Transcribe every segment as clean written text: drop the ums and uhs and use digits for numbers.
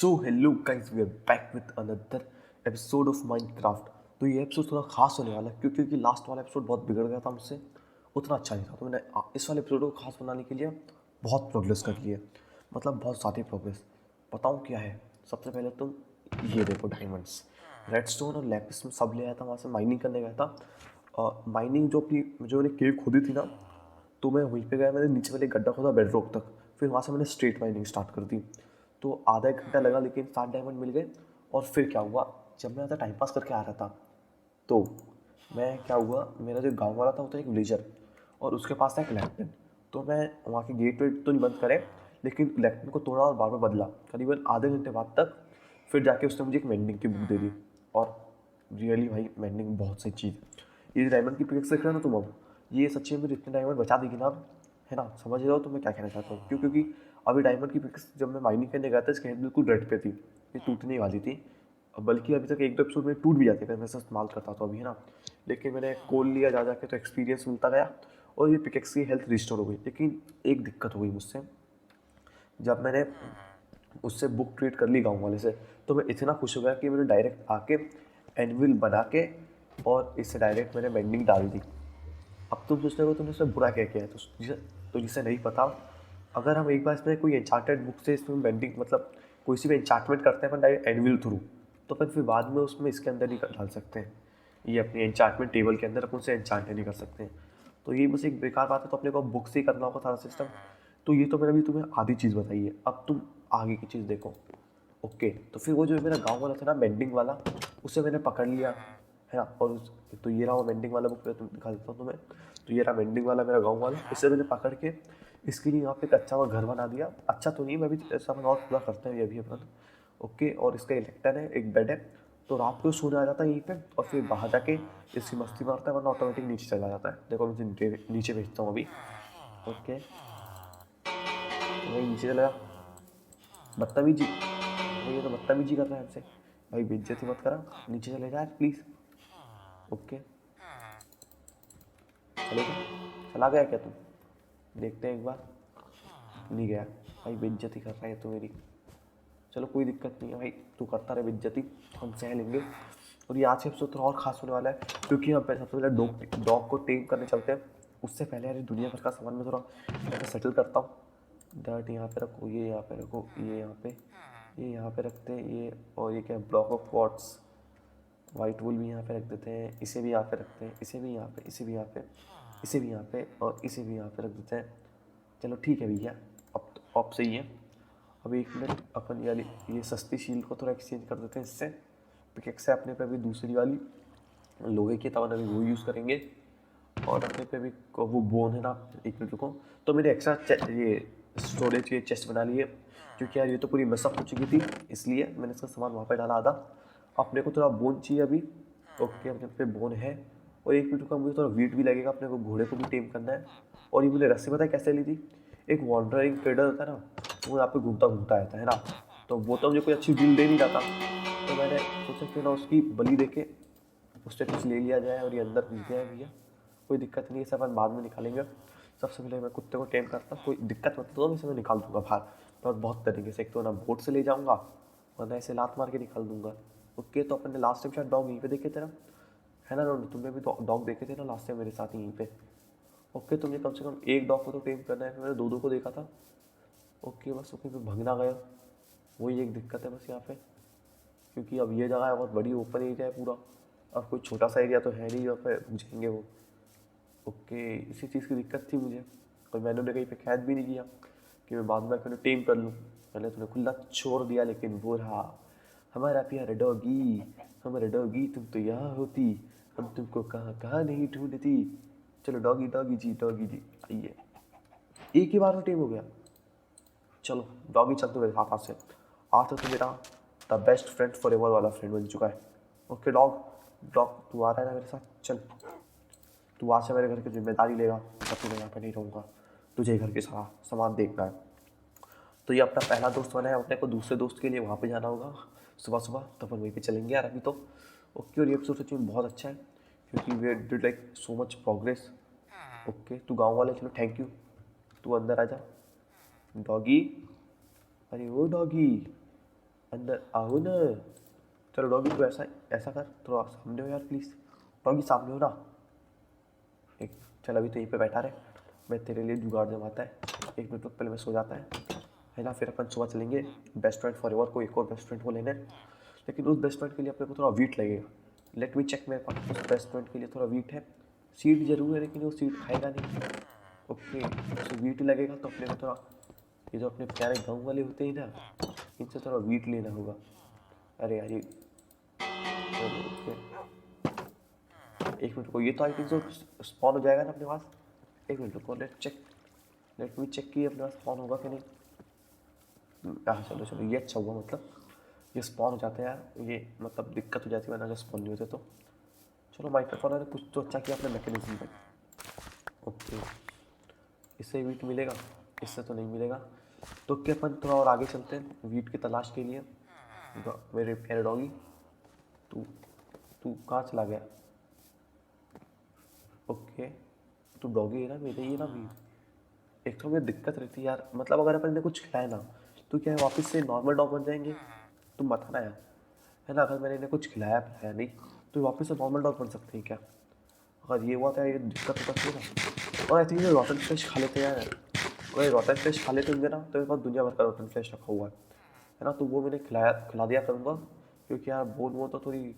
So hello guys, we are back with another episode of Minecraft. तो ये episode थोड़ा खास होने वाला है क्योंकि लास्ट वाला एपिसोड बहुत बिगड़ गया था मुझसे, उतना अच्छा नहीं था। तो मैंने इस वाले एपिसोड को खास बनाने के लिए बहुत प्रोग्रेस कर ली है, मतलब बहुत सारी प्रोग्रेस। बताऊँ क्या है? सबसे पहले तुम ये देखो, डायमंड्स, रेडस्टोन और लैपिस में सब ले आया था, वहाँ से माइनिंग करने गया था। और माइनिंग जो मैंने केव खोदी थी ना, तो मैं वहीं पे गया, मैंने नीचे वाले गड्ढा खोदा बेड रॉक तक। फिर वहाँ से मैंने स्ट्रेट माइनिंग स्टार्ट कर दी। तो आधा एक घंटा लगा, लेकिन 7 डायमंड मिल गए। और फिर क्या हुआ, जब मैं टाइम पास करके आ रहा था, तो मैं क्या हुआ, मेरा जो गांव वाला था वो था एक विलेजर, और उसके पास था एक लैंटर्न। तो मैं वहाँ के गेट वेट तो नहीं बंद करे, लेकिन लैंटर्न को तोड़ा और बार बार बदला करीबन आधे घंटे बाद तक। फिर जाके उसने मुझे एक मेंडिंग की बुक दे दी। और रियली भाई, मेंडिंग बहुत सही चीज़ है। ये डायमंड की पिक्स देख रहे हो ना तुम, अब ये सच्ची में इतने डायमंड बचा देगी ना अब, है ना? समझ रहे हो तो मैं क्या कहना चाहता हूँ? क्योंकि अभी डायमंड की पिक्स जब मैं माइनिंग करने गया था, इसकी हेड बिल्कुल रेड पे थी, ये टूटने वाली थी। बल्कि अभी तक एक दो एपिसोड में टूट भी जाती है अगर मैं इसे इस्तेमाल करता तो अभी, है ना? लेकिन मैंने कोल लिया जा जाके, तो एक्सपीरियंस मिलता गया और ये पिकेक्स की हेल्थ रिस्टोर हो गई। लेकिन एक दिक्कत हो गई मुझसे, जब मैंने उससे बुक ट्रेड कर ली गाँव वाले से, तो मैं इतना खुश हो गया कि मैंने डायरेक्ट आके एनविल बना के और इससे डायरेक्ट मैंने बेंडिंग डाल दी। अब तुम सोच रहे हो तुमने इसमें बुरा क्या किया है, जिसे नहीं पता, अगर हम एक बार इसमें कोई एन्चांटेड बुक से इसमें बेंडिंग, मतलब कोई सी भी एन्चांटमेंट करते हैं अपन डायरेक्ट एनविल थ्रू, तो अपन फिर बाद में उसमें इसके अंदर नहीं डाल सकते हैं, ये अपनी एन्चांटमेंट टेबल के अंदर अपन उसे एन्चांट नहीं कर सकते हैं। तो ये बस एक बेकार बात है, तो अपने को बुक से ही करना होगा सारा सिस्टम। तो ये तो मैंने अभी तुम्हें आधी चीज़ बताई है, अब तुम आगे की चीज़ देखो। ओके, तो फिर वो जो मेरा गाँव वाला था ना, बेंडिंग वाला, उसे मैंने पकड़ लिया, है ना? और तो ये रहा वो बेंडिंग वाला बुक, तुम दिखा देता हूँ तुम्हें। तो ये रहा बेंडिंग वाला मेरा गाँव वाला, इसे मैंने पकड़ के इसके लिए यहाँ पे एक अच्छा सा घर बना दिया। अच्छा तो नहीं, मैं भी ऐसा अपन और पूरा करते हैं ये भी अपन। ओके, और इसका इलेक्ट्रन है, एक बेड है, तो रात को सोने आ जाता है यहीं पे, और फिर बाहर जाके इसकी मस्ती मारता है, वरना ऑटोमेटिक नीचे चला जाता है। देखो मैं नीचे नीचे भेजता हूँ अभी। ओके, तो वही नीचे चला जा। बदतमीजी, भाई ये तो बदतमीजी कर रहा है हमसे। भाई बेइज्जती मत करा, नीचे चले जा प्लीज़। ओके, चलेगा? चला गया क्या तू? देखते हैं एक बार। नहीं गया। भाई बेइज्जती कर रहा है तो मेरी। चलो कोई दिक्कत नहीं है भाई, तू करता रहे बेइज्जती, हम सह लेंगे। और ये आज के एपिसोड थोड़ा और खास होने वाला है, क्योंकि हम सबसे पहले डॉग डॉग को टेम करने चलते हैं। उससे पहले यार दुनिया भर का सामान मैं थोड़ा ऐसे सेटल करता हूँ। डर्ट यहाँ पे रखो, ये यहाँ पे रखो, ये यहाँ पे रखते हैं ये। और ये क्या है, ब्लॉक ऑफ क्वार्ट्स। वाइट वूल भी यहाँ पे रख देते हैं, इसे भी यहाँ पे रखते हैं, इसे भी यहाँ पे, इसे भी यहाँ पे, इसे भी यहाँ पे, और इसे भी यहाँ पे रख देते हैं। चलो ठीक है भैया, अब सही है। अब एक मिनट, अपन यानी ये सस्ती शील्ड को थोड़ा एक्सचेंज कर देते हैं इससे। पिकेक्स है अपने पे अभी दूसरी वाली लोहे की, तब अभी वो यूज़ करेंगे। और अपने पे भी वो बोन है ना, एक मिनट रुको। तो मैंने एक्स्ट्रा ये स्टोरेज के चेस्ट बना लिए, क्योंकि यार ये तो पूरी मसअप हो चुकी थी, इसलिए मैंने इसका सामान वहाँ पे डाला आधा। अपने को थोड़ा बोन चाहिए अभी। ओके, अपने पे बोन है। और एक मिनट रुका, मुझे थोड़ा वीट भी लगेगा, अपने को घोड़े को भी टेम करना है। और ये मैंने रस्सी पता है कैसे ली थी? एक वॉन्डरिंग ट्रेडर होता है ना, वो यहाँ पे घूमता घूमता रहता है ना, तो वो तो मुझे कोई अच्छी डील दे नहीं रहा था। तो मैंने सोचा क्यों ना उसकी बलि दे के उससे कुछ ले लिया जाए, और ये अंदर घुस गया है भैया। कोई दिक्कत नहीं है, सब अपन बाद में निकालेंगे। सबसे पहले मैं कुत्ते को टेम करता हूँ, कोई दिक्कत मत तो मैं इसे मैं निकाल दूंगा बाहर, और बहुत तरीके से। एक तो ना बोट से ले जाऊंगा, वरना ऐसे लात मार के निकाल दूंगा। ओके, तो अपन ने लास्ट टाइम शायद डॉग यहीं पे देखे थे ना, है ना रोड? तुमने भी डॉग देखे थे ना लास्ट टाइम मेरे साथ यहीं पे। ओके, तुमने कम से कम एक डॉग को तो टेम करना है, फिर मैंने दो दो को देखा था। ओके, बस ओके, फिर भगना गया। वही एक दिक्कत है बस यहाँ पे, क्योंकि अब ये जगह है बहुत बड़ी, ओपन एरिया है पूरा। अब कोई छोटा सा एरिया तो है नहीं जहाँ पे रुक जाएंगे वो। ओके, इसी चीज़ की दिक्कत थी मुझे, और मैंने उन्हें कहीं पे कैद भी नहीं किया कि मैं बाद में आकर टेम कर लूँ। मैंने तुम्हें खुला छोड़ दिया, लेकिन वो रहा हमारा प्यारा डॉगी। हमारा डॉगी, तुम तो यहाँ होती, हम तुमको कहाँ कहाँ नहीं ढूंढती। चलो डॉगी, डॉगी जी आइए। एक ही बार में टेम हो गया। चलो डॉगी, चल तो मेरे हाथ हाथ से। आज तो मेरा the best friend forever वाला फ्रेंड बन चुका है। ओके डॉग, डॉग तू आ रहा है ना मेरे साथ? चल, तू आज से मेरे घर की जिम्मेदारी लेगा, तब तो मैं यहाँ पे नहीं रहूँगा, तुझे घर के सारा सामान देखना है। तो ये अपना पहला दोस्त बना है, अपने को दूसरे दोस्त के लिए वहाँ पे जाना होगा सुबह सुबह, तो अपन वहीं पे चलेंगे यार अभी तो। ओके, और ये एपिसोड सच में बहुत अच्छा है, क्योंकि वे did like so much progress. Okay, तू गाँव वाले, चलो थैंक यू। तू अंदर आ जा डॉगी। अरे वो डॉगी, अंदर आओ ना। चलो डॉगी तू ऐसा ऐसा कर, थोड़ा सामने हो यार प्लीज़। डॉगी सामने हो ना। एक चल अभी तो यहीं पे बैठा रहे, मैं तेरे लिए जुगाड़ जमाता है। 1 मिनट तक पहले मैं सो जाता है ना। फिर अपन सुबह चलेंगे बेस्ट फ्रेंड फॉर एवर को, एक और बेस्ट फ्रेंड को लेने। लेकिन उस बेस्ट फ्रेंड के लिए अपने को थोड़ा वीट लगेगा। लेट मी चेक, मेरे पास उस बेस्ट फ्रेंड के लिए थोड़ा वीट है। सीड जरूर है लेकिन वो सीड खाएगा नहीं। ओके, तो वीट लगेगा तो अपने को थोड़ा, ये जो अपने प्यारे गाँव वाले होते हैं ना, इनसे थोड़ा वीट लेना होगा। अरे यार ये, चलो ओके, 1 मिनट को, ये तो आई थिंक सो स्पॉन हो जाएगा ना अपने पास। 1 मिनट को, लेट मी चेक कि अपने पास स्पॉन होगा कि नहीं। हाँ चलो चलो, ये अच्छा हुआ, मतलब ये स्पॉन हो जाते हैं यार, ये मतलब दिक्कत हो जाती है वरना अगर स्पॉन नहीं होते तो। चलो माइक्रोफोन ने कुछ तो अच्छा किया अपने मैकेनिज्म पे। ओके, इससे वीट मिलेगा, इससे तो नहीं मिलेगा। तो क्या अपन थोड़ा और आगे चलते हैं वीट की तलाश के लिए। मेरे प्यारे डॉगी, तू तू कहाँ चला गया? ओके, तू डॉगी है ना मेरे, ये ना वीट। एक तो मुझे दिक्कत रहती है यार, मतलब अगर अपन इन्हें कुछ खिलाए ना तो क्या है वापस से नॉर्मल डॉग बन जाएंगे? तुम बताना यार, है ना। अगर मैंने इन्हें कुछ खिलाया पिलाया नहीं तो वापस से नॉर्मल डॉग बन सकते हैं क्या? अगर ये हुआ तो ये दिक्कत हो सकती है ना। और आई थिंक ये रॉटन फ्लेश खा लेते हैं यार। अगर ये रॉटन फ्लेश खा लेते होंगे ना तो मेरे पास दुनिया भर का रॉटन फ्लेश रखा हुआ है ना। तो वो मैंने खिला दिया करूँगा, क्योंकि यार बोन वो तो थोड़ी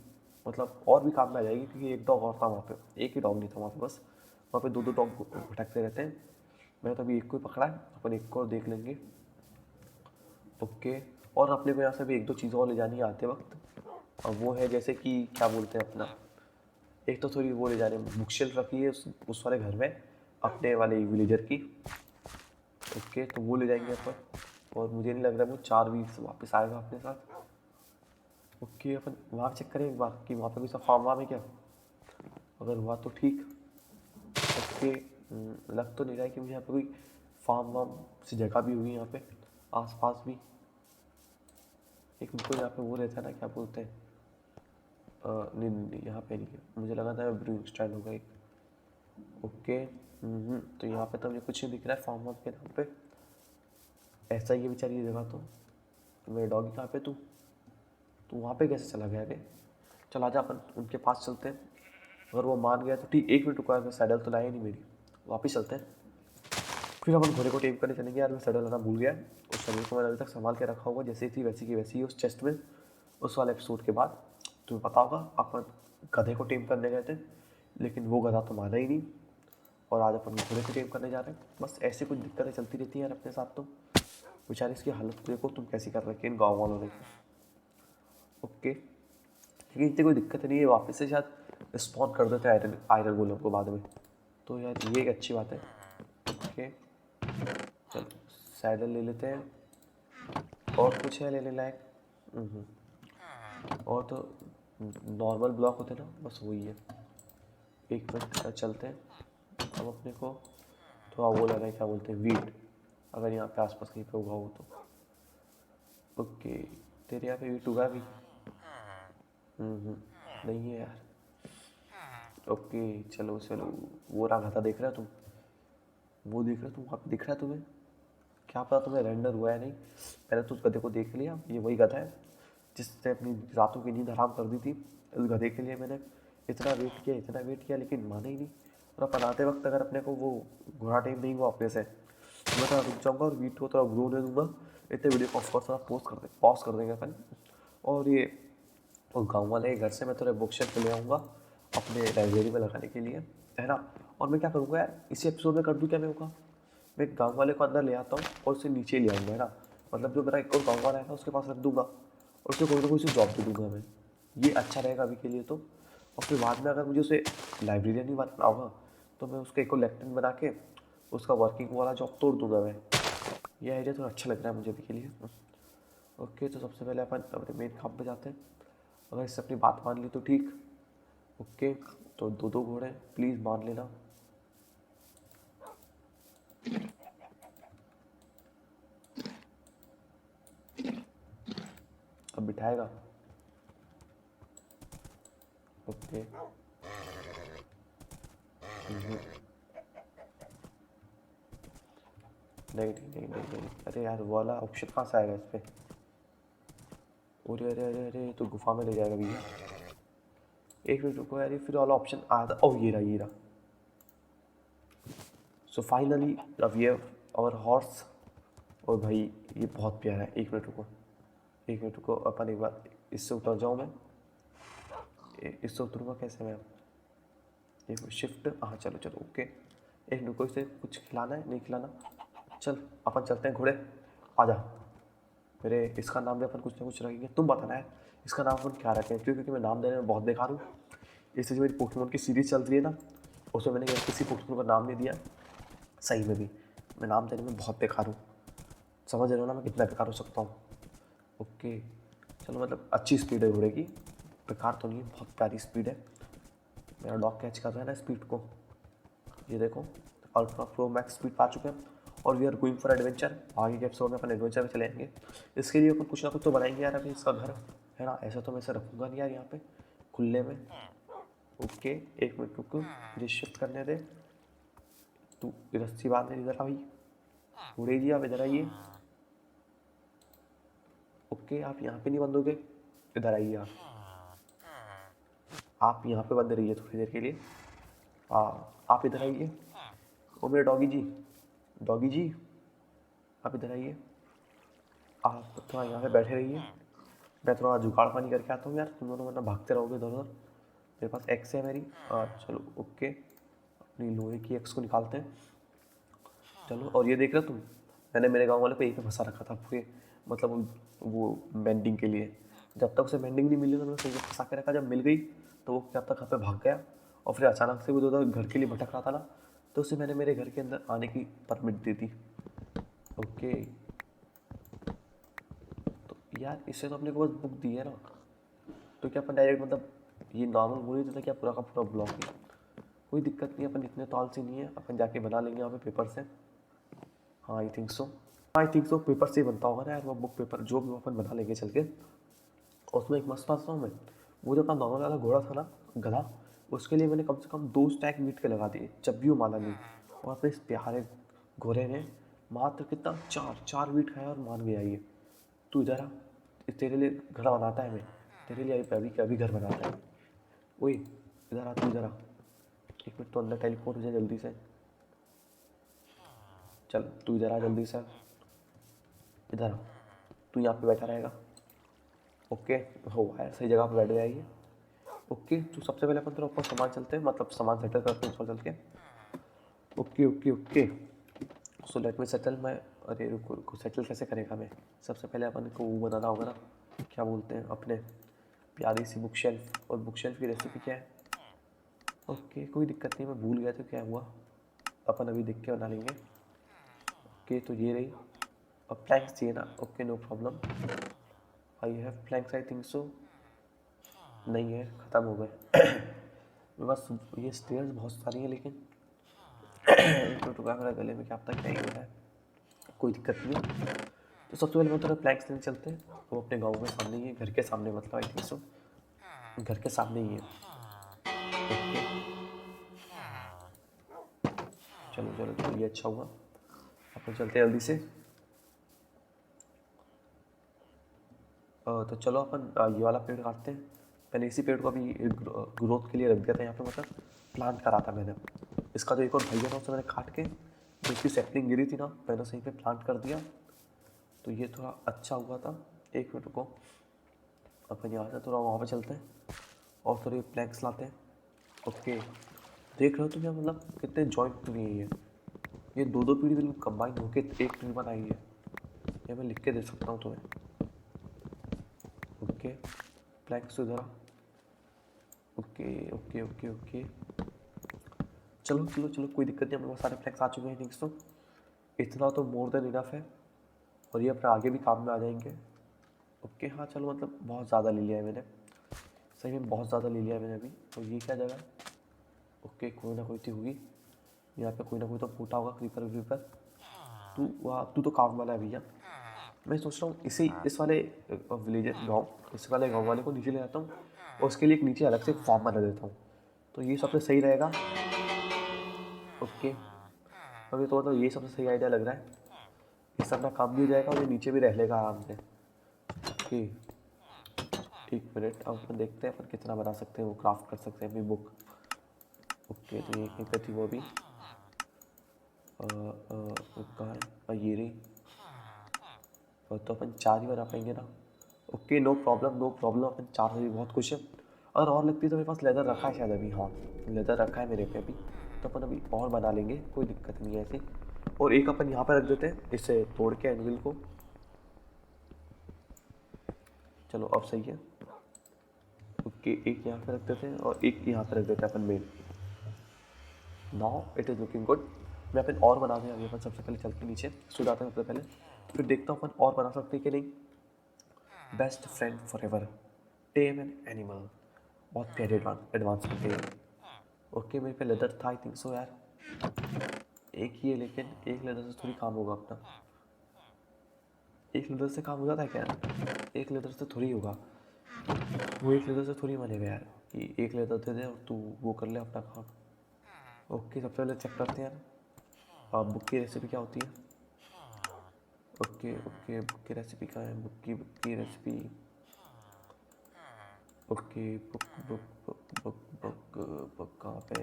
मतलब और भी काम में आ जाएगी, क्योंकि एक डॉग और था वहाँ पे, एक ही डॉग नहीं था वहाँ पे, बस वहाँ पे दो दो डॉग भटकते रहते हैं। मैंने तो अभी एक को ही पकड़ा है, अपन एक को और देख लेंगे। ओके, और अपने को यहाँ से भी एक दो चीज़ें और ले जानी है आते वक्त। और वो है जैसे कि क्या बोलते हैं अपना, एक तो थोड़ी वो ले जाने, बुक शेल्फ रखी है उस वाले घर में, अपने वाले विलेजर की। ओके, तो वो ले जाएंगे अपन। और मुझे नहीं लग रहा वो 4 वीक वापस आएगा अपने साथ। ओके, अपन वहाँ चेक करें एक बार कि वहाँ पे कोई सा फार्म वार्म है क्या। अगर हुआ तो ठीक। ओके, लग तो नहीं रहा है कि मुझे यहाँ पे कोई फार्म वार्म सी जगह भी हुई है यहाँ पे आस पास भी। एक मुझको यहाँ पे वो रहता है ना, क्या बोलते हैं, नहीं नहीं नहीं, यहाँ पे नहीं है, मुझे लगा था ब्रूइंग स्टाइल होगा एक। ओके, तो यहाँ पे तो मुझे कुछ नहीं दिख रहा है फार्म वार्म के नाम पे। ऐसा ही है बेचारी ये जगह तो मेरे डॉगी कहाँ पे तू तू वहाँ पे कैसे चला गया रे? चल आजा अपन उनके पास चलते हैं। अगर वो मान गया तो ठीक। 1 मिनट रुका, मैं सैडल तो लाया नहीं मेरी, वापस चलते हैं। फिर अपन घोड़े को टेम करने चलेंगे। यार मैं सैडल लाना भूल गया, उस सैडल को मैंने अभी तक संभाल के रखा हुआ, जैसे ही थी वैसी की वैसी ही उस चेस्ट में। उस वाले एपिसोड के बाद तुम्हें पता होगा अपन गधे को टेम करने गए थे, लेकिन वो गधा तो माना ही नहीं। और आज अपन घोड़े को टेम करने जा रहे हैं। बस ऐसी कुछ दिक्कतें चलती रहती हैं यार अपने साथ तो। बेचारी इसकी हालत देखो तुम कैसी कर रखी है इन गाँव वालों ने। ओके, लेकिन इतनी कोई दिक्कत नहीं है, वापस से शायद स्पॉन कर देते हैं आयरन आयरन गोलम को बाद में। तो यार ये एक अच्छी बात है। ओके, चल सैडल ले लेते हैं। और कुछ है लेने लायक? हम्म, और तो नॉर्मल ब्लॉक होते हैं ना, बस वही है। 1 मिनट चलते हैं। अब अपने को थोड़ा वो लेना है, क्या बोलते हैं, वीट, अगर यहाँ पे आसपास कहीं पे उगा हो तो। ओके, तेरे यहाँ पे वीट उगा भी? नहीं है यार। ओके, चलो चलो, वो रहा गधा देख रहे हो तुम, वो देख रहे हो तुम, वहाँ पे दिख रहा है तुम्हें? क्या पता तुम्हें रेंडर हुआ है नहीं, मैंने तो उस गधे को देख लिया। ये वही गधा है जिसने अपनी रातों की नींद हराम कर दी थी। उस गधे के लिए मैंने इतना वेट किया लेकिन माने ही नहीं। और अपन आते वक्त अगर अपने को वो घोड़ा टाइम नहीं हुआ अपने से तो मैं थोड़ा रुक जाऊँगा और वीट को थोड़ा ग्रो होने दूंगा। इतने वीडियो को ऑफकोर्स थोड़ा पॉज कर देंगे अपन। और ये और गाँव वाले घर से मैं थोड़े बुक शेल्फ ले आऊँगा अपने लाइब्रेरी में लगाने के लिए, है ना। और मैं क्या करूँगा यार, इसी एपिसोड में कर दूँ क्या मैं होगा, मैं गाँव वाले को अंदर ले आता हूँ और उसे नीचे ले आऊँगा, है ना। मतलब जो मेरा एक और गाँव वाला है ना उसके पास रख दूँगा और उसे कोई ना कोई से जॉब दे दूँगा मैं। ये अच्छा रहेगा अभी के लिए तो। और फिर बाद में अगर मुझे उसे लाइब्रेरियन ही बनना होगा तो मैं उसका एक और लेफ्टिनेंट बना के उसका वर्किंग वाला जॉब तोड़ दूँगा मैं। ये आइडिया थोड़ा अच्छा लग रहा है मुझे अभी के लिए। ओके, तो सबसे पहले अपन अपने मेन काम पे जाते हैं। अगर इससे अपनी बात मान ली तो ठीक। ओके, तो दो दो घोड़े प्लीज़ मान लेना। अब बिठाएगा? ओके, नहीं नहीं नहीं नहीं नहीं, अरे यार वो वाला ऑप्शन कहाँ से आएगा इस पर? अरे अरे अरे अरे, तो गुफा में ले जाएगा भैया। एक मिनट रुको यार, ये फिर वाला ऑप्शन आया था। ओह ये रहा। सो फाइनली अब ये और हॉर्स। और भाई ये बहुत प्यारा है। एक मिनट रुको, अपन एक बार इससे उतर जाऊँ मैं। इससे उतरूँगा कैसे मैं? एक शिफ्ट, हाँ चलो चलो ओके। एक मिनट रुको, इसे कुछ खिलाना है नहीं खिलाना? चल अपन चलते हैं घोड़े, आजा। मेरे इसका नाम भी अपन कुछ ना कुछ रखेंगे। तुम बताना है इसका नाम अपन क्या रखें, क्योंकि मैं नाम देने में बहुत बेकार हूँ। इससे जो मेरी पोकेमोन की सीरीज चल रही है ना, उसमें मैंने किसी पोकेमोन का नाम नहीं दिया। सही में भी मैं नाम देने में बहुत बेकार हूँ। समझ रहे हो ना मैं कितना बेकार हो सकता हूँ? ओके चलो, मतलब अच्छी स्पीड है घोड़े की, बेकार तो नहीं है, बहुत प्यारी स्पीड है। मेरा डॉग कैच कर रहा है ना स्पीड को। ये देखो, अल्ट्रा प्रो मैक्स स्पीड पा चुके हैं और we are going for adventure. आगे के एपिसोड में अपन एडवेंचर में चले जाएंगे। इसके लिए अपन कुछ ना कुछ तो बनाएंगे यार। अभी इसका घर है ना, ऐसा तो मैं इसे रखूँगा नहीं यार यहाँ पे खुले में। ओके एक मिनट रुक, मुझे शिफ्ट करने दे। तू रस्सी बांध इधर आ भाई। उड़े जी आप इधर आइए। ओके आप यहाँ पे नहीं बंदोगे, इधर आइए आप यहाँ पे बंद रहिए थोड़ी देर के लिए। आप इधर आइए। ओ मेरे डॉगी जी आप इधर आइए। आप थोड़ा यहाँ पे बैठे रहिए, मैं थोड़ा जुगाड़ पानी करके आता हूँ यार। तुम दोनों वरना भागते रहोगे इधर उधर। मेरे पास एक्स है मेरी। चलो ओके, अपनी लोहे की एक्स को निकालते हैं। चलो, और ये देख रहे हो तुम, मैंने मेरे गांव वाले को यहीं पे फंसा रखा था पूरे, मतलब वो बेंडिंग के लिए। जब तक उसे बेंडिंग नहीं मिली ना, मैंने उसे फंसा के रखा। जब मिल गई तो वो क्या तक यहाँ पे भाग गया, और फिर अचानक से वो उधर घर के लिए भटक रहा था ना, तो उसे मैंने मेरे घर के अंदर आने की परमिट दी थी। ओके तो यार इससे तो अपने को बस बुक दी है ना, तो क्या अपन डायरेक्ट मतलब ये नॉर्मल बोल देता क्या पूरा का पूरा ब्लॉक है? कोई दिक्कत नहीं, अपन इतने तो आलसी नहीं है, अपन जाके बना लेंगे यहाँ पे पेपर से। हाँ आई थिंक सो पेपर से ही बनता होगा ना यार वो बुक पेपर, जो भी वो अपन बना लेंगे चल के। और उसमें एक मस्त बात बताऊँ मैं, वो जो अपना नॉर्मल वाला घोड़ा था ना, गधा, उसके लिए मैंने कम से कम 2 स्टैक मीट के लगा दिए, जब भी वो माना नहीं। और अपने इस प्यारे घोड़े ने मात्र कितना 4 मीट खाया और मान गया ये। तू इधर आ, तेरे लिए घर बनाता है मैं, तेरे लिए अभी अभी घर बनाता है। ओए इधर आ, तू इधर आ। एक मिनट तो अंदर टेलीपोर्ट हो जाए जल्दी से। चल तू इधर आ जल्दी से, इधर आ। तू यहाँ पे बैठा रहेगा। ओके हो है, सही जगह पे बैठ गया ये। ओके तो सबसे पहले अपन तेरा ऊपर सामान चलते हैं, मतलब सामान सेटल करते हैं ऊपर चल के। Okay okay okay so let me settle. मैं अरे रुको रुको, सेटल कैसे करेगा मैं? सबसे पहले अपन को वो बनाना होगा ना, क्या बोलते हैं अपने, प्यारी सी बुक शेल्फ। और बुक शेल्फ की रेसिपी क्या है? ओके कोई दिक्कत नहीं, मैं भूल गया तो क्या हुआ, अपन अभी देख के बना लेंगे। ओके तो ये रही। अब प्लैंक्स चाहिए ना? Okay no problem, I have planks I think so. नहीं है, ख़त्म हो गए। बस ये स्टेयर्स बहुत सारी हैं, लेकिन एक मिनट रुका, मेरा गले में क्या पता क्या ही हो रहा है। कोई दिक्कत नहीं। तो सबसे पहले मैं थोड़ा प्लैंक्स लेने चलते हैं। वो अपने गाँव में सामने ही है, घर के सामने, मतलब आई थिंक सो घर के सामने ही है। ओके चलो चलो चलो, ये अच्छा हुआ। अपन चलते हैं जल्दी से। तो चलो अपन ये वाला पेड़ काटते हैं। मैंने इसी पेड़ को अभी ग्रोथ के लिए रख दिया था यहाँ पे, मतलब प्लांट करा था मैंने। इसका जो एक और भैया था उसे मैंने काट के, जो इसकी सैपलिंग गिरी थी ना, मैंने सही पे प्लांट कर दिया। तो ये थोड़ा अच्छा हुआ था। एक मिनट को अपन यहाँ से थोड़ा वहाँ पे चलते हैं और थोड़े प्लैंक्स लाते हैं। ओके देख रहे हो तुम, मतलब कितने जॉइंट ट्री है ये 2-2 पीढ़ी बिल्कुल कंबाइन होकर एक ट्री बनाई है। ये मैं लिख के दे सकता हूँ तुम्हें। ओके प्लैंक्स तो इधर। ओके ओके ओके ओके चलो चलो चलो, कोई दिक्कत नहीं, हमारे पास सारे फ्लैक्स आ चुके हैं थिंक्स। तो इतना तो मोर देन इनफ है, और ये अपने आगे भी काम में आ जाएंगे। ओके हाँ चलो, मतलब बहुत ज़्यादा ले लिया है मैंने, सही में बहुत ज़्यादा ले लिया है मैंने अभी। और ये क्या जगह? ओके कोई ना कोई तो होगी यहाँ पे, कोई ना कोई तो फूटा होगा क्रीपर व्रीपर। तू तो काम वाला है भैया। मैं सोच रहा हूँ इस वाले विलेज गाँव, इस वाले गाँव वाले को नीचे ले जाता हूँ, और उसके लिए एक नीचे अलग से फॉर्म बना देता हूँ, तो ये सबसे सही रहेगा। ओके अभी तो मतलब ये सबसे सही आइडिया लग रहा है। इस सब का काम भी हो जाएगा और ये नीचे भी रह लेगा आराम से। ओके एक मिनट, अब अपन देखते हैं अपन कितना बना सकते हैं, वो क्राफ्ट कर सकते हैं अपनी बुक। ओके तो ये कहीं पे थी वो भी, कहाँ है, ये रही। तो अपन 4 ही बना पाएंगे ना। Okay no problem no problem, अपन 4 से भी बहुत खुश है। और लगती है तो मेरे पास लेदर रखा है शायद अभी, हाँ लेदर रखा है मेरे पे अभी, तो अपन अभी और बना लेंगे, कोई दिक्कत नहीं है ऐसी। और एक अपन यहाँ पे रख देते हैं, इसे तोड़ के एनविल को। चलो अब सही है। ओके एक यहाँ पे रख देते हैं और एक यहाँ पे रख देते हैं अपन मेन। Now it is looking good. मैं अपन और बना दें अभी, अपन सबसे पहले चल के नीचे सुधारते हैं सबसे पहले, फिर देखता हूँ अपन और बना सकते हैं कि नहीं। Best friend for ever, time an animal, बहुत प्यारे एडवांस करते हैं। ओके मेरे पे लेदर था आई थिंक सो यार, एक ही है लेकिन एक लेदर से थोड़ी काम होगा अपना। एक लेदर से काम हो जाता है क्या? एक लेदर से थोड़ी होगा, वो एक लेदर से थोड़ी बनेगा यार कि एक लेदर दे दे और तू वो कर ले अपना काम। ओके सबसे पहले चेक करते हैं यार बुक की रेसिपी क्या होती है। ओके ओके बुक की रेसिपी कहाँ है, बुक की recipe. Okay book book book book book book कहाँ पे?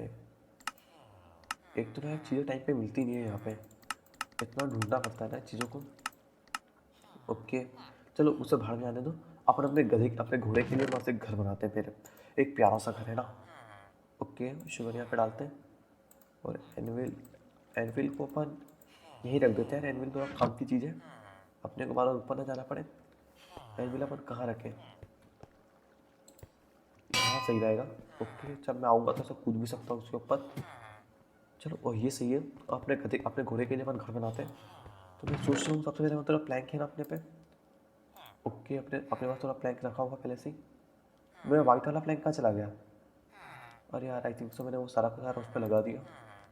एक तो ना चीज़ें टाइम पे मिलती नहीं है यहाँ पे, इतना ढूंढना पड़ता है ना चीज़ों को। ओके चलो उसे बाहर में आने दो, अपन अपने गधे अपने घोड़े के लिए वहाँ से घर बनाते हैं फिर, एक प्यारा सा घर है ना। ओके शुगर यहाँ पे डालते हैं और एनविल, एनविल को अपन यहीं रख देते हैं। एनविल थोड़ा काम की चीज़ है, अपने को बार ऊपर ना जाना पड़े। एनविल अपन कहाँ रखें, यहाँ सही रहेगा। ओके जब मैं आऊँगा तो सब कूद भी सकता हूँ उसके ऊपर। चलो और ये सही है, अपने गधे अपने घोड़े के लिए अपन घर बनाते हैं। तो मैं सोच रहा हूँ सबसे पहले मतलब प्लैंक है ना अपने पे। ओके अपने अपने पास थोड़ा प्लैंक रखा होगा पहले से ही। मेरा वाइट वाला प्लैंक कहाँ चला गया? अरे यार आई थिंक सो मैंने वो सारा का सारा उस पर लगा दिया,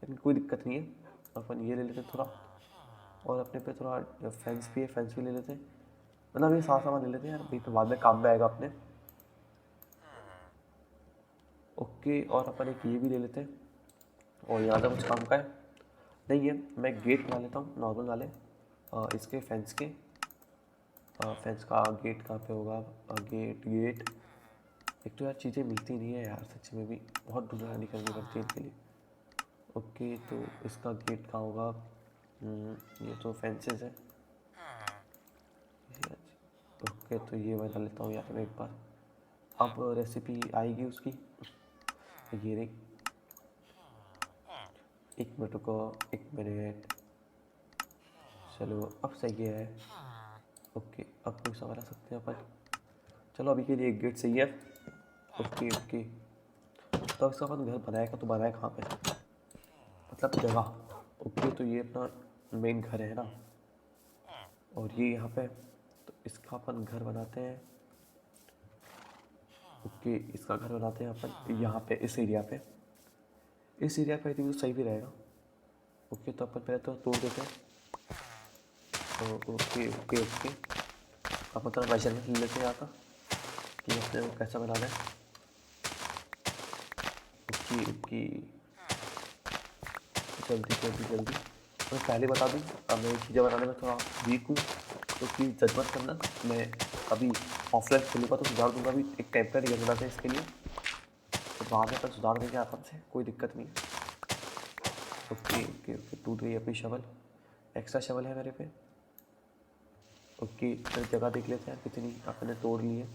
लेकिन कोई दिक्कत नहीं है। अपन ये ले लेते थोड़ा, और अपने पे थोड़ा फेंस भी है, फेंस भी ले लेते हैं, मतलब ये सारा सामान ले लेते हैं यार, भाई तो बाद में काम में आएगा अपने। ओके और अपन एक ये भी ले लेते हैं, और यहाँ तो कुछ काम का है नहीं है। मैं गेट बना लेता हूँ नॉर्मल वाले, इसके फेंस के, फेंस का गेट कहाँ पे होगा? गेट गेट, एक तो यार चीज़ें मिलती नहीं है यार सच में भी, बहुत ढूंढानी करनी पड़ती है इनके लिए। ओके तो इसका गेट कहाँ होगा? ये तो फेंसेस है। ओके तो ये बना लेता हूँ यार मैं एक बार, अब रेसिपी आएगी उसकी। ये रही, एक मिनट रुको, एक मिनट। चलो अब सही है। ओके अब कोई सवाल आ सकते हैं अपन, चलो अभी के लिए एक गेट सही है। ओके ओके तो इसका अपन घर बनाएगा तो बनाए कहाँ पे, मतलब जगह। ओके तो ये अपना मेन घर है ना, और ये यहाँ पे, तो इसका अपन घर बनाते हैं। ओके इसका घर बनाते हैं अपन यहाँ पे, इस एरिया पे, इस एरिया पे आई थिंक तो सही भी रहेगा। ओके तो अपन पहले तो तोड़ देते हैं। ओके ओके ओके अपन थोड़ा मेजरमेंट ले लेते हैं यहाँ का कि अपने को कैसा बनाना है। ओके ओके जल्दी जल्दी जल्दी, मैं पहले बता दूँ अब मैं चीज़ें बनाने में थोड़ा वीक हूँ, तो प्लीज़ जज मत करना। मैं अभी ऑफलाइन खुलूँगा तो सुधार दूँगा, अभी एक टेम्परेरी घर बनाते हैं इसके लिए, तो बाद में अपन सुधार देंगे आराम से, कोई दिक्कत नहीं है। ओके ओके ओके टूट गई अपनी शवल, एक्स्ट्रा शवल है मेरे पे। ओके फिर जगह देख लेते हैं कितनी अपने तोड़ ली है।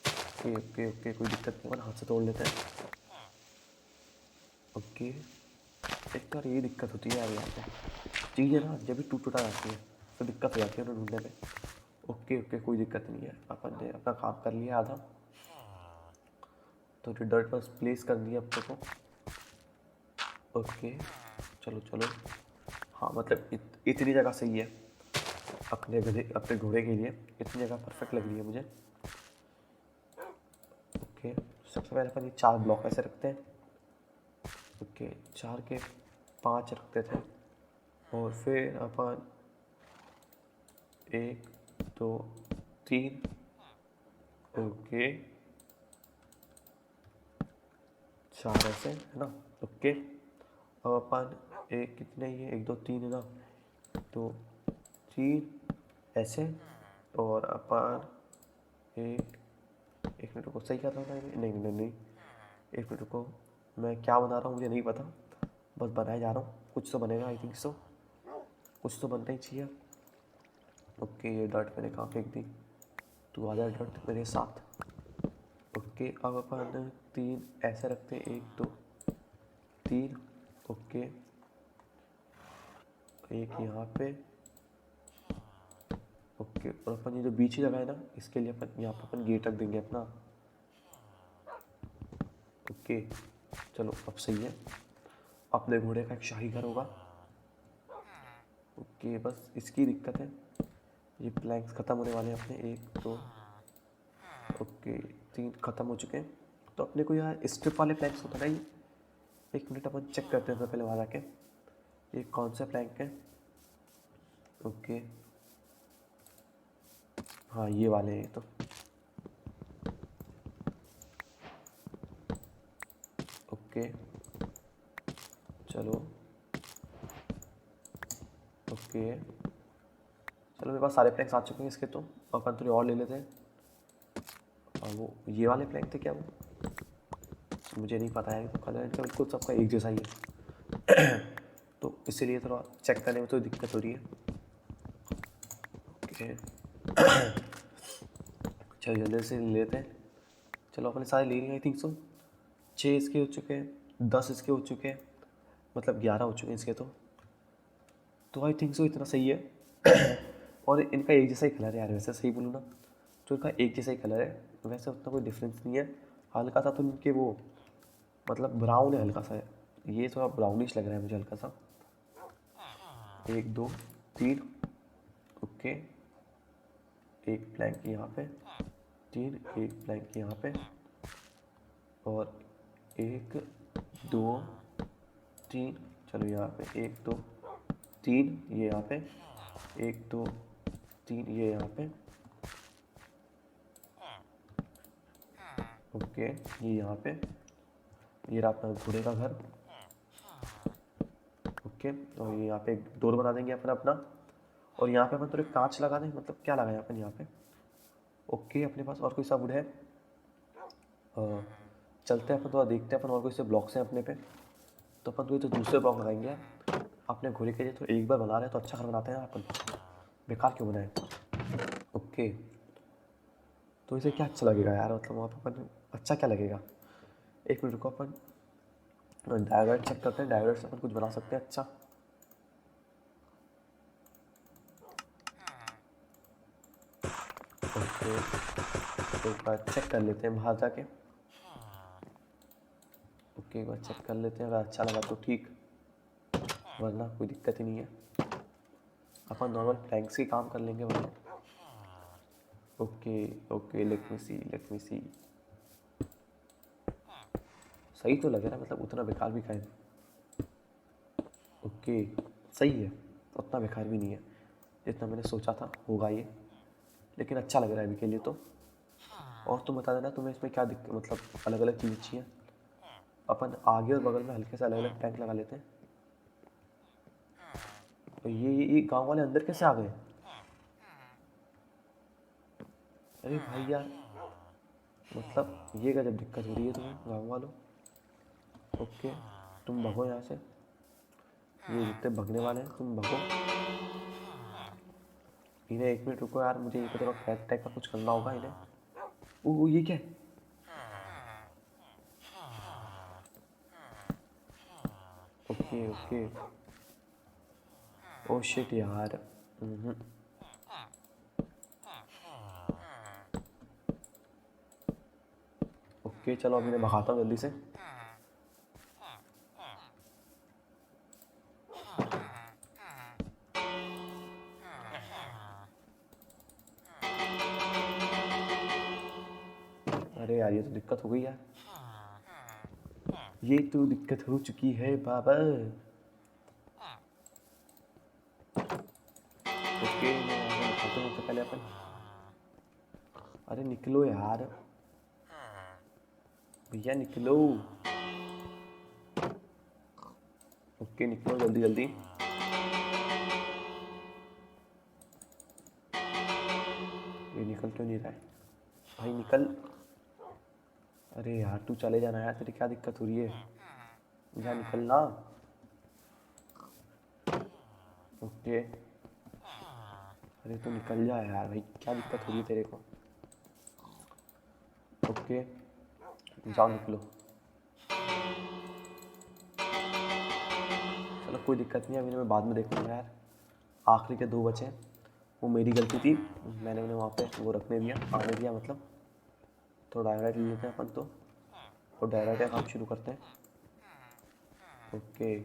ओके ओके ओके कोई दिक्कत नहीं, अपन हाथ से तोड़ लेते हैं। ओके एक बार ये दिक्कत होती है यार यहाँ पे, चीज़ें ना जब भी टूट टूटा जाती है तो दिक्कत हो जाती है उन्हें ढूंढने में। ओके ओके कोई दिक्कत नहीं है, अपन ने अपना काम कर लिया आधा, तो डर्ट बस प्लेस करनी है अपने को। ओके चलो चलो, हाँ मतलब इतनी जगह सही है अपने गधे अपने घोड़े के लिए, इतनी जगह परफेक्ट लग रही है मुझे। ओके सबसे पहले अपन ये 4 ब्लॉक ऐसे रखते हैं। ओके 4 के 5 रखते थे, और फिर अपन 1 2 3, ओके 4 ऐसे है ना। ओके अब अपन एक कितने ही है, 1 2 3 है ना, तो 3 ऐसे, और अपन एक एक मिनट रुको, सही कर रहा हूँ ना? नहीं नहीं नहीं, एक मिनट रुको, मैं क्या बना रहा हूँ मुझे नहीं पता, बस बनाए जा रहा हूँ। कुछ तो बनेगा, आई थिंक सो, कुछ तो बनना ही चाहिए। ओके, ये डॉट मैंने कहाँ फेंक दी? तू आ जा डॉट मेरे साथ। ओके, अब अपन 3 ऐसे रखते हैं, 1 2 3। ओके, एक यहाँ पे। ओके, और अपन ये जो बीच की जगह है ना, इसके लिए अपन यहाँ पर अपन गेट रख देंगे अपना। ओके, चलो अब सही है। अपने घोड़े का एक शाही घर होगा। ओके, बस इसकी दिक्कत है, ये प्लैंक्स ख़त्म होने वाले हैं अपने। 1 2 ओके, 3 ख़त्म हो चुके हैं। तो अपने को यार स्ट्रिप वाले प्लैंक्स होता है ना, ये 1 मिनट अपन चेक करते हैं तो पहले वहाँ जाके ये कौन सा प्लैंक है। ओके, हाँ ये वाले हैं तो। ओके चलो, ओके चलो, मेरे पास सारे प्लैंक्स आ चुके हैं इसके। तो अपन थोड़ी और ले लेते हैं। और वो ये वाले प्लैंक थे क्या वो? मुझे नहीं पता है, तो कलर इनका बिल्कुल सबका एक जैसा ही है। तो इसीलिए थोड़ा चेक करने में तो दिक्कत हो रही है। ओके, चलो जल्दी से ले लेते हैं। चलो अपने सारे ले रहे हैं, आई थिंक सो। 6 इसके हो चुके हैं, 10 इसके हो चुके हैं, मतलब 11 हो चुके हैं इसके। तो आई थिंक सो इतना सही है। और इनका एक जैसा ही कलर है यार, वैसे सही बोलूँ ना तो इनका एक जैसा ही कलर है, वैसे उतना कोई डिफरेंस नहीं है। हल्का सा तो इनके वो मतलब ब्राउन है, हल्का सा है, ये थोड़ा ब्राउनिश लग रहा है मुझे हल्का सा। 1 2 3 ओके, एक प्लैंक यहाँ पे, 3 एक प्लैंक यहाँ पे, और 1 2 3। चलो यहाँ पे 1 2 3, ये यहाँ पे 1 2 3, ये यहाँ पे। ओके, ये यहाँ पे, ये रहा अपना घोड़े का घर। ओके, और ये यहाँ पे एक डोर बना देंगे अपन अपना, और यहाँ पे अपन थोड़े कांच लगा दें, मतलब क्या लगाए अपन यहाँ पे। ओके, अपने पास और कोई सा वुड है? चलते हैं अपन थोड़ा देखते हैं अपन और कोई से ब्लॉक्स हैं अपने पे। तो अपन तो दूसरे ब्लॉक लगाएंगे अपने घोड़े के लिए। तो एक बार बना रहे हैं तो अच्छा घर बनाते हैं अपन, बेकार क्यों बनाए। ओके, तो इसे क्या अच्छा लगेगा यार, मतलब वहाँ पर अपन अच्छा क्या लगेगा। 1 मिनट को अपन डायग्राम चेक करते हैं, डायग्राम से अपन कुछ बना सकते हैं अच्छा। ओके, तो एक बार चेक कर लेते हैं बाहर जाके। ओके, एक बार चेक कर लेते हैं, अगर अच्छा लगा तो ठीक, वरना कोई दिक्कत ही नहीं है, अपन नॉर्मल प्लैंक्स ही काम कर लेंगे वरना। ओके ओके, लेट मी सी। सही तो लग रहा है, मतलब उतना बेकार भी का है। ओके, सही है, उतना बेकार भी नहीं है जितना मैंने सोचा था होगा ये, लेकिन अच्छा लग रहा है अभी के लिए तो। और तुम बता देना तुम्हें इसमें क्या दिक्कत, मतलब अलग अलग चीज़ चाहिए। अपन आगे और बगल में हल्के से अलग अलग टैंक लगा लेते हैं। तो ये गांव वाले अंदर कैसे आ गए? अरे भाई यार, मतलब ये गजब दिक्कत हो रही है तुम्हें गाँव वालों। ओके, तुम भगो यहाँ से, ये जितने भगने वाले हैं तुम भगो। इन्हें 1 मिनट रुको यार, मुझे ये थोड़ा कैट टाइप का कुछ करना होगा इन्हें। ओ ये क्या है? ओके ओके, ओ शिट यार। ओके चलो, अब इन्हें भगाता हूँ जल्दी से। अरे यार, ये तो दिक्कत हो गई यार, ये तो दिक्कत हो चुकी है बाबा। ओके, मैं आगे दिखाता हूँ तो पहले अपन। अरे निकलो यार, भैया निकलो। ओके निकलो जल्दी जल्दी। ये निकल क्यों नहीं रहा है? भाई निकल। अरे यार तू चले जाना यार, तेरी क्या दिक्कत हो रही है? जा निकलना। ओके। अरे तू निकल जा यार भाई, क्या दिक्कत हो रही है तेरे को? ओके, जाओ निकलो। चलो कोई दिक्कत नहीं है, अभी मैं बाद में देखूँगा यार। आखिरी के 2 बचे हैं, वो मेरी गलती थी, मैंने उन्हें वहाँ पे वो रखने दिया, आने दिया मतलब। तो डायरेक्ट ले लेते हैं अपन तो, और डायरेक्ट काम शुरू करते हैं। ओके,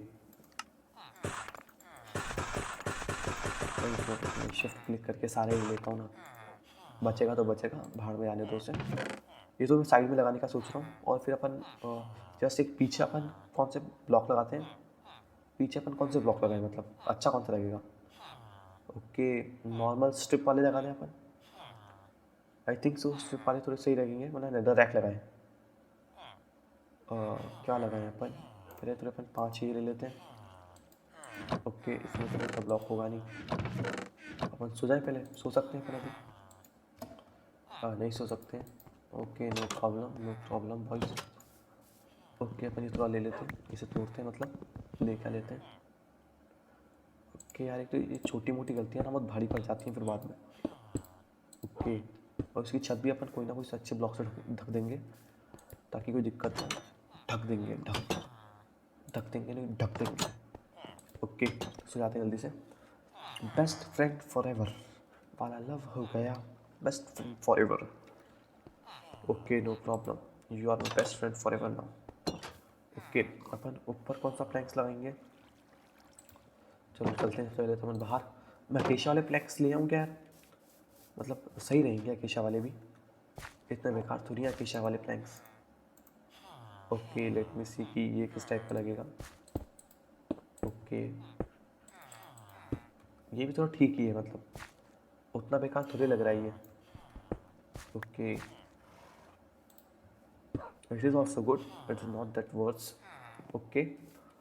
शिफ्ट क्लिक करके सारे ले लेता हूँ ना, बचेगा तो बचेगा, भाड़ में आने दो उसे। ये तो मैं साइड में लगाने का सोच रहा हूँ, और फिर अपन जस्ट एक पीछे अपन कौन से ब्लॉक लगाते हैं, पीछे अपन कौन से ब्लॉक लगाएं, मतलब अच्छा कौन सा लगेगा? ओके, नॉर्मल स्ट्रिप वाले लगा दें अपन। आई थिंक सो स्ट्रिप वाले थोड़े सही लगेंगे, मतलब नेदर रैक लगाएं। क्या लगाएं अपन? पहले तो अपन 5 ही ले लेते हैं। ओके, इसमें तो इतना ब्लॉक होगा नहीं। अपन सो जाए पहले, सो सकते हैं अपन अभी? नहीं सो सकते। Okay, no problem no problem boys. Okay, अपन ये थोड़ा ले लेते हैं, इसे तोड़ते हैं, मतलब ले क्या लेते हैं। ओके यार, एक तो ये छोटी मोटी गलतियाँ ना बहुत भारी पड़ जाती हैं फिर बाद में। ओके, और इसकी छत भी अपन कोई ना कोई अच्छे ब्लॉक से ढक देंगे, ताकि कोई दिक्कत ना। ढक देंगे, ढक देंगे, नहीं ढक देंगे। ओके, सो जाते हैं जल्दी से। बेस्ट फ्रेंड फॉर एवर वाला लव हो गया, best friend forever. Okay, no problem, you are my best friend forever now. Okay, अपन ऊपर कौन सा प्लैंक्स लगाएंगे? चलो चलते हैं पहले तो अपन बाहर। मैं अकेशा वाले प्लैंक्स ले आऊँ क्या यार? मतलब सही रहेंगे अकेशा वाले भी, इतना बेकार थोड़ी है अकेशा वाले प्लैंक्स। ओके, लेट मी सी कि ये किस टाइप का लगेगा। ओके, ये भी थोड़ा ठीक ही है, मतलब उतना बेकार थोड़ी लग रहा है ये। Okay, it is also good, it is not that worse. Okay,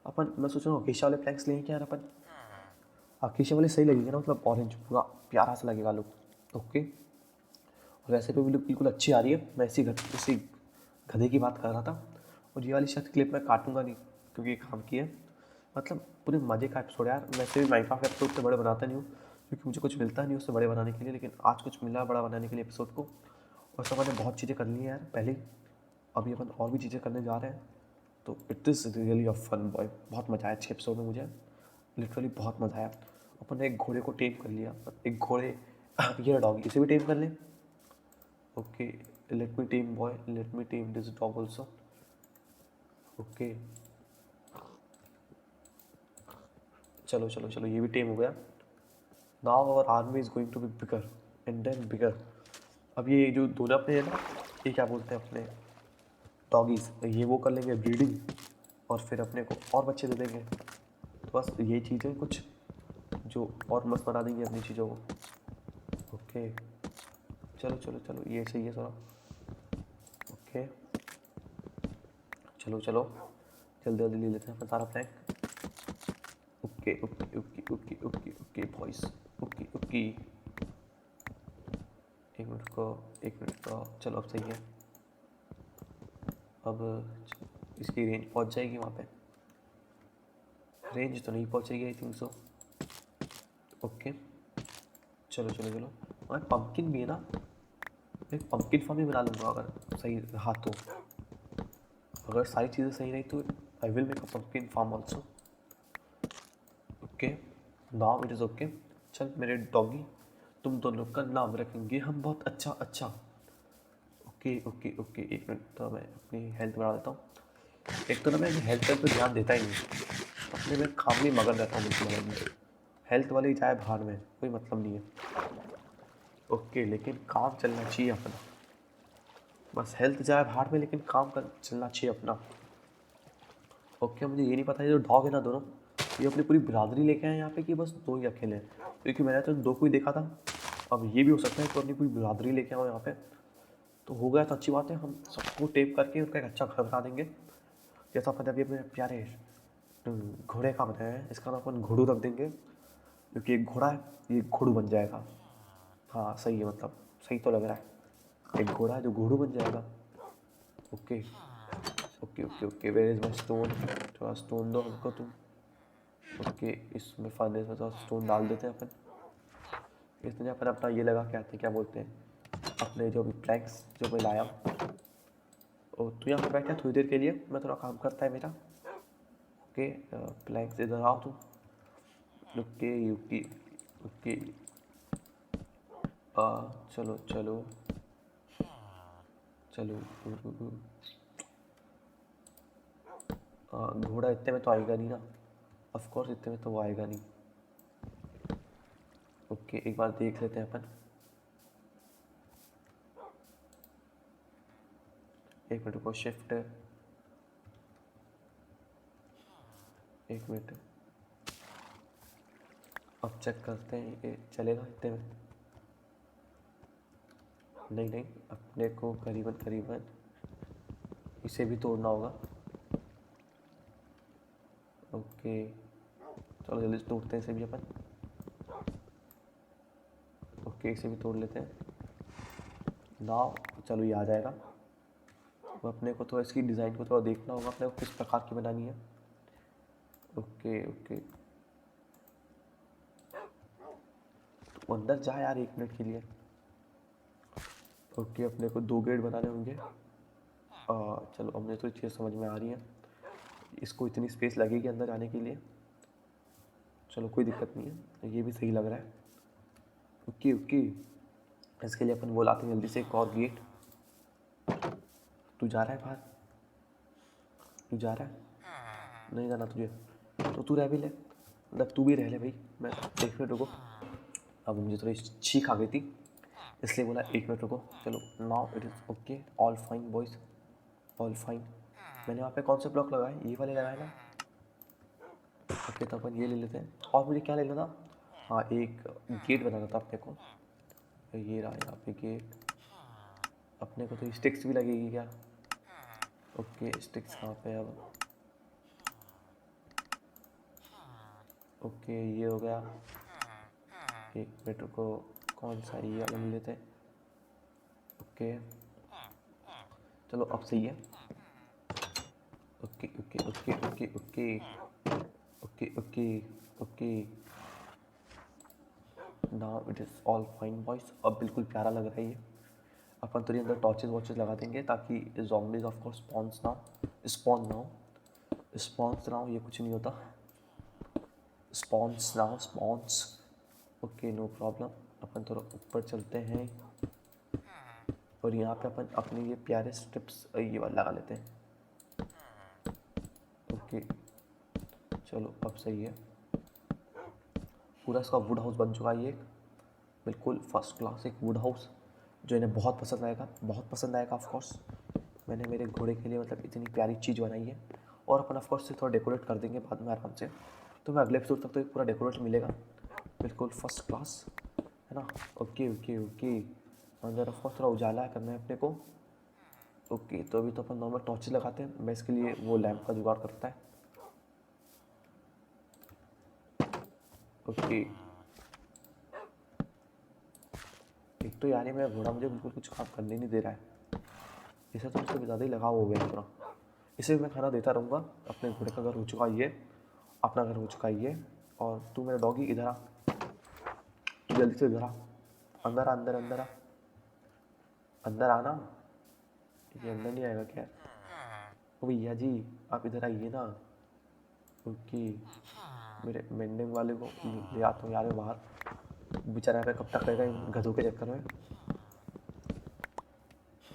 अपन मैं सोच रहा हूँ अकेशा वाले प्लैंक्स लें क्या यार अपन? अकेशा वाले सही लगेंगे ना, मतलब ऑरेंज पूरा प्यारा सा लगेगा लुक। ओके, और वैसे भी लुक बिल्कुल अच्छी आ रही है। मैं इसी गधे की बात कर रहा था। और ये वाली शायद क्लिप मैं काटूंगा नहीं, क्योंकि ये काम की है, मतलब पूरे मज़े का एपिसोड यार। वैसे भी माइनक्राफ्ट के एपिसोड से बड़े बनाता नहीं हूँ, क्योंकि मुझे कुछ मिलता नहीं उससे बड़े बनाने के लिए, लेकिन आज कुछ मिला बड़ा बनाने के लिए एपिसोड को। और सब मैंने बहुत चीज़ें कर ली हैं यार पहले ही, अभी अपन और भी चीज़ें करने जा रहे हैं। तो it is really a fun boy, बहुत मज़ा आया 6 एपिसोड में मुझे, लिटरली बहुत मज़ा आया। अपन ने एक घोड़े को टेम कर लिया, एक घोड़े ये डॉग, इसे भी टेम कर लें। Okay, let me tame boy, let me tame this dog also. Okay, चलो चलो चलो, ये भी टेम हो गया। Now our army is going to be bigger and then bigger. अब ये जो दोनों अपने हैं ना, ये क्या बोलते हैं अपने डॉगीज़, ये वो कर लेंगे ब्रीडिंग, और फिर अपने को और बच्चे दे देंगे। तो बस ये चीज़ें कुछ जो और मस्त बना देंगे अपनी चीज़ों को। ओके, चलो चलो चलो, ये सही है थोड़ा। ओके, चलो चलो, जल्दी जल्दी ले लेते हैं अपन सारा plank. Okay okay okay okay okay okay boys, okay okay. एक मिनट को, एक मिनट का, चलो अब सही है। अब इसकी रेंज पहुंच जाएगी वहाँ पे? रेंज तो नहीं पहुंचेगी आई थिंक सो। ओके, चलो चलो चलो। और पम्पकिन भी है ना, एक पम्पकिन फार्म ही बना लूँगा अगर सही रहा तो। अगर सारी चीज़ें सही रही तो I will make a pumpkin farm also. Okay, now it is okay. चल मेरे डॉगी, तुम दोनों का नाम रखेंगे हम बहुत अच्छा अच्छा। ओके ओके ओके, एक मिनट, तो मैं अपनी हेल्थ बढ़ा देता हूँ। एक तो ना मैं हेल्थ पर ध्यान देता ही नहीं, अपने में काम में मगन रहता हूँ बिल्कुल में। हेल्थ वाली जाए बाहर में, कोई मतलब नहीं है। ओके, लेकिन काम चलना चाहिए अपना, बस हेल्थ जाए बाहर में लेकिन काम कर चलना चाहिए अपना। ओके, मुझे ये नहीं पता ये जो डॉग है ना दोनों, ये अपनी पूरी बिरादरी लेके आए यहाँ पे कि बस 2 ही अकेले हैं, क्योंकि मैंने तो 2 को ही देखा था। अब ये भी हो सकता है कि अपनी पूरी बिरादरी लेके आओ यहाँ पे, तो हो गया तो अच्छी बात है। हम सबको टेप करके उनका एक अच्छा घर बना देंगे, जैसा अपन अभी अपने प्यारे घोड़े का बनाया है, इसका नाम अपन घोड़ू रख देंगे, क्योंकि एक घोड़ा है, ये घोड़ू बन जाएगा। हाँ सही है, मतलब सही तो लग रहा है। एक घोड़ा है जो घोड़ू बन जाएगा। Okay okay okay okay, where is my stone? थोड़ा स्टोन दो हमको तुम। ओके, इसमें फर्नेस में थोड़ा स्टोन डाल देते हैं अपन। इसमें अपन अपना ये लगा के आते हैं, क्या बोलते हैं, अपने जो भी प्लैंक्स जो मैं लाया। ओ तू यहाँ पे बैठा थोड़ी देर के लिए, मैं थोड़ा काम करता है मेरा। ओके, प्लैंक्स इधर आओ तुम। ओके ओके ओके, चलो चलो चलो। घोड़ा इतने में तो आएगा नहीं ना, ऑफ कोर्स इतने में तो वो आएगा नहीं। ओके, एक बार देख लेते हैं अपन। एक मिनट को शिफ्ट, एक मिनट, अब चेक करते हैं ये चलेगा इतने में। नहीं नहीं, अपने को करीबन करीबन इसे भी तोड़ना होगा। ओके, चलो जल्दी से तोड़ते हैं इसे भी अपन। ओके, इसे भी तोड़ लेते हैं ना। चलो ये आ जाएगा। तो अपने को तो इसकी डिज़ाइन को थोड़ा देखना होगा, अपने को किस प्रकार की बनानी है। ओके ओके, तो अंदर जा यार एक मिनट के लिए। ओके, अपने को 2 गेट बनाने होंगे। चलो, अब मुझे तो चीज़ समझ में आ रही है। इसको इतनी स्पेस लगेगी अंदर जाने के लिए। चलो कोई दिक्कत नहीं है, ये भी सही लग रहा है। ओके ओके, इसके लिए अपन वो लाते हैं जल्दी से एक और गेट। तू जा रहा है बाहर? तू जा रहा है? नहीं जाना तुझे तो तू रह भी ले, मतलब तू भी रह ले भाई। मैं एक मिनट रुको, अब मुझे थोड़ी छींक आ गई थी इसलिए बोला एक मिनट रुको। चलो, now it is okay, all fine boys, all fine. मैंने वहाँ पे कौन से ब्लॉक लगाए? ये वाले लगाए ना। ओके, तो अपन ये ले लेते हैं। और मुझे क्या लेना था? हाँ, एक गेट बनाना था अपने को। ये रहा यहाँ पे गेट। अपने को तो स्टिक्स भी लगेगी क्या? ओके, स्टिक्स कहाँ पे है अब? ओके, ये हो गया। एक मिनट को, कौन सा ये वाला ले लेते हैं। ओके, चलो अब सही है। Okay okay okay okay okay okay okay okay, now it is all fine boys. अब बिल्कुल प्यारा लग रहा है ये। अपन तो ये अंदर टॉर्चेस वॉर्चेस लगा देंगे ताकि ज़ॉम्बीज़ ऑफ कोर्स स्पॉन्स ना हो, ये कुछ नहीं होता। स्पॉन्स। Okay, no problem. अपन थोड़ा ऊपर चलते हैं और यहाँ पे अपन अपने ये प्यारे स्ट्रिप्स ये वाला लगा लेते हैं। ओके, चलो अब सही है। पूरा इसका वुड हाउस बन चुका है ये, बिल्कुल फर्स्ट क्लास एक वुड हाउस, जो इन्हें बहुत पसंद आएगा ऑफ कोर्स। मैंने मेरे घोड़े के लिए मतलब इतनी प्यारी चीज़ बनाई है। और अपन ऑफ कोर्स से थोड़ा डेकोरेट कर देंगे बाद में आराम से। तो मैं अगले एपिसोड तक तो एक पूरा डेकोरेट मिलेगा, बिल्कुल फर्स्ट क्लास, है ना। ओके ओके ओके, अंदर ऑफ कोर्स थोड़ा उजाला करना है अपने को। ओके, तो अभी तो अपन नॉर्मल टॉर्च लगाते हैं, मैं इसके लिए वो लैंप का जुगाड़ करता है। ओके, एक तो यार ये मेरा घोड़ा मुझे बिल्कुल कुछ काम करने नहीं दे रहा है। इसे तो मुझसे ज़्यादा ही लगाव हो गया पूरा। इसे भी मैं खाना देता रहूँगा। अपने घोड़े का घर हो चुका है ये, अपना घर हो चुका है ये। और तू मेरा डॉगी इधर आ, तू जल्दी से इधर आ, अंदर आ अंदर अंदर आ, अंदर आना। ये अंदर नहीं आएगा क्या? ओ भैया जी, आप इधर आइए ना। ओके, मेरे मेंढक वाले को ले आता हूँ यार मैं बाहर, बेचारा यहाँ पे कब तक रहेगा इन गधों के चक्कर में।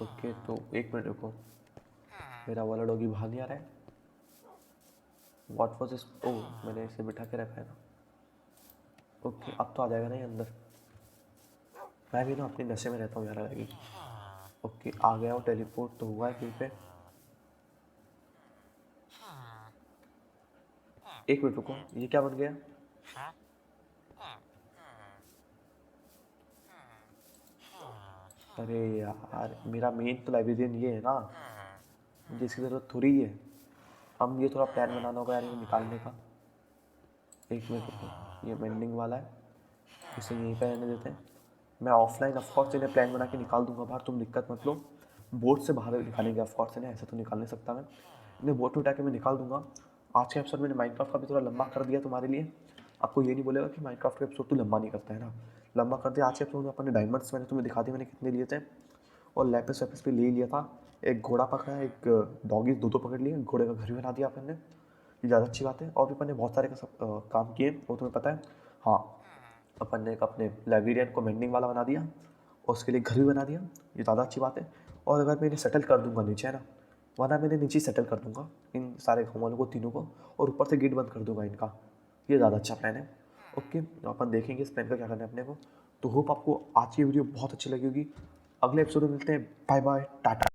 ओके, तो एक मिनट रुको, मेरा वाला डॉगी बाहर नहीं आ रहा है। What was this? ओह, मैंने इसे बिठा के रखा है ना। ओके, अब तो आ जाएगा ना ये अंदर। मैं भी ना अपने नशे में रहता हूँ यार अलग ही। ओके, आ गया, वो टेलीपोर्ट तो हुआ है कहीं पे। एक मिनट रुको, ये क्या बन गया? अरे यार, मेरा मेन तो लाइब्रेरियन ये है ना, जिसकी ज़रूरत थोड़ी है। हम ये थोड़ा प्लान बनाना होगा यार, ये निकालने का। एक मिनट रुको, ये मेंडिंग वाला है, इसे यहीं पे रहने देते हैं। मैं ऑफलाइन ऑफकोर्स इन्हें प्लान बना के निकाल दूंगा बाहर, तुम दिक्कत मत लो। बोर्ड से बाहर निकालेंगे ऑफकोर्स इन्हें, ऐसे तो निकाल नहीं सकता मैं, इन्हें बोर्ड में उठा के मैं निकाल दूंगा। आज के एपिसोड मैंने माइनक्राफ्ट का भी थोड़ा लंबा कर दिया तुम्हारे लिए, आपको ये नहीं बोलेगा कि माइनक्राफ्ट का एपिसोड तो लंबा नहीं करता है ना, लंबा कर दिया। आज के एपिसोड में अपने डायमंड्स मैंने तुम्हें दिखा दिए मैंने कितने लिए थे, और लैपिस वैपिस भी ले लिया था। एक घोड़ा पकड़ा, एक डॉगी, दो पकड़ लिए, घोड़े का घर भी बना दिया अपन ने, ये ज़्यादा अच्छी बात है। और भी अपन ने बहुत सारे का सब काम किए, वो तुम्हें पता है। हाँ, अपन ने एक अपने लाइब्रेरियन को मेंडिंग वाला बना दिया, और उसके लिए घर भी बना दिया, ये ज़्यादा अच्छी बात है। और अगर मैं इन्हें सेटल कर दूंगा नीचे, है ना, वरना मैं इन्हें नीचे सेटल कर दूंगा इन सारे गाँव वालों को, तीनों को, और ऊपर से गेट बंद कर दूंगा इनका, ये ज़्यादा अच्छा प्लान है। ओके, तो अपन देखेंगे इस प्लान का क्या करना है अपने को। तो होप आपको आज की वीडियो बहुत अच्छी लगी होगी। अगले एपिसोड में मिलते हैं, बाय बाय, टाटा।